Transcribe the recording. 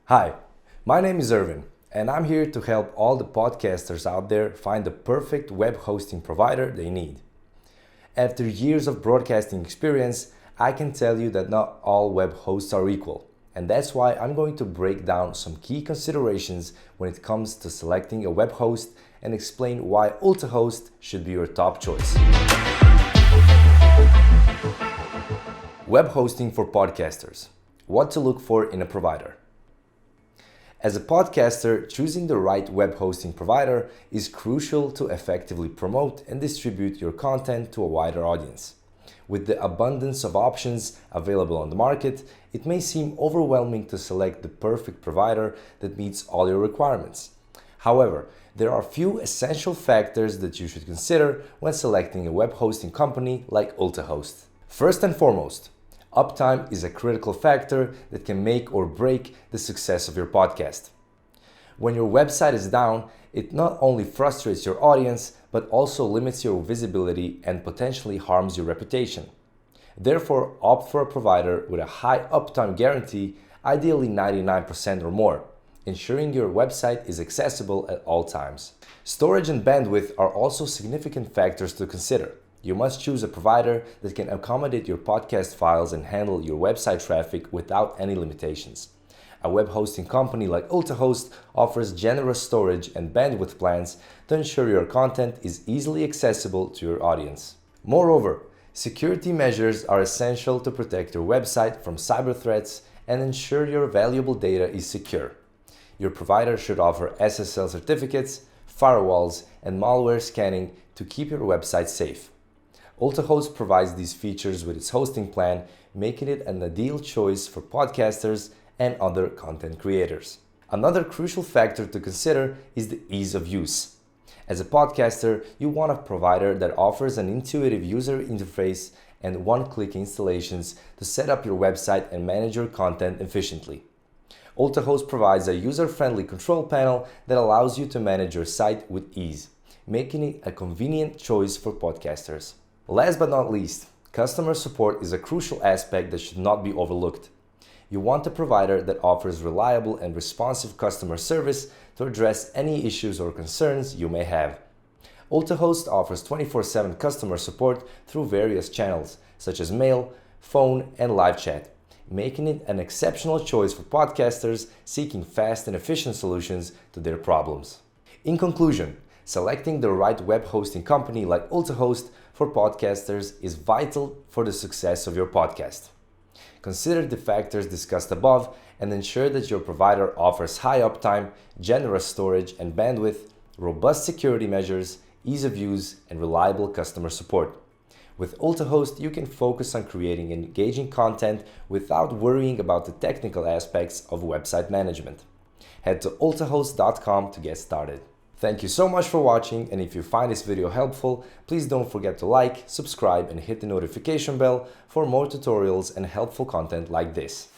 Hi, my name is Irvin, and I'm here to help all the podcasters out there find the perfect web hosting provider they need. After years of broadcasting experience, I can tell you that not all web hosts are equal, and that's why I'm going to break down some key considerations when it comes to selecting a web host and explain why UltaHost should be your top choice. Web hosting for podcasters. What to look for in a provider. As a podcaster, choosing the right web hosting provider is crucial to effectively promote and distribute your content to a wider audience. With the abundance of options available on the market, it may seem overwhelming to select the perfect provider that meets all your requirements. However, there are a few essential factors that you should consider when selecting a web hosting company like UltaHost. First and foremost, uptime is a critical factor that can make or break the success of your podcast. When your website is down, it not only frustrates your audience, but also limits your visibility and potentially harms your reputation. Therefore, opt for a provider with a high uptime guarantee, ideally 99% or more, ensuring your website is accessible at all times. Storage and bandwidth are also significant factors to consider. You must choose a provider that can accommodate your podcast files and handle your website traffic without any limitations. A web hosting company like UltaHost offers generous storage and bandwidth plans to ensure your content is easily accessible to your audience. Moreover, security measures are essential to protect your website from cyber threats and ensure your valuable data is secure. Your provider should offer SSL certificates, firewalls, and malware scanning to keep your website safe. UltaHost provides these features with its hosting plan, making it an ideal choice for podcasters and other content creators. Another crucial factor to consider is the ease of use. As a podcaster, you want a provider that offers an intuitive user interface and one-click installations to set up your website and manage your content efficiently. UltaHost provides a user-friendly control panel that allows you to manage your site with ease, making it a convenient choice for podcasters. Last but not least, customer support is a crucial aspect that should not be overlooked. You want a provider that offers reliable and responsive customer service to address any issues or concerns you may have. UltaHost offers 24/7 customer support through various channels, such as mail, phone, and live chat, making it an exceptional choice for podcasters seeking fast and efficient solutions to their problems. In conclusion, selecting the right web hosting company like UltaHost for podcasters is vital for the success of your podcast. Consider the factors discussed above and ensure that your provider offers high uptime, generous storage and bandwidth, robust security measures, ease of use, and reliable customer support. With UltaHost, you can focus on creating engaging content without worrying about the technical aspects of website management. Head to ultahost.com to get started. Thank you so much for watching, and if you find this video helpful, please don't forget to like, subscribe, and hit the notification bell for more tutorials and helpful content like this.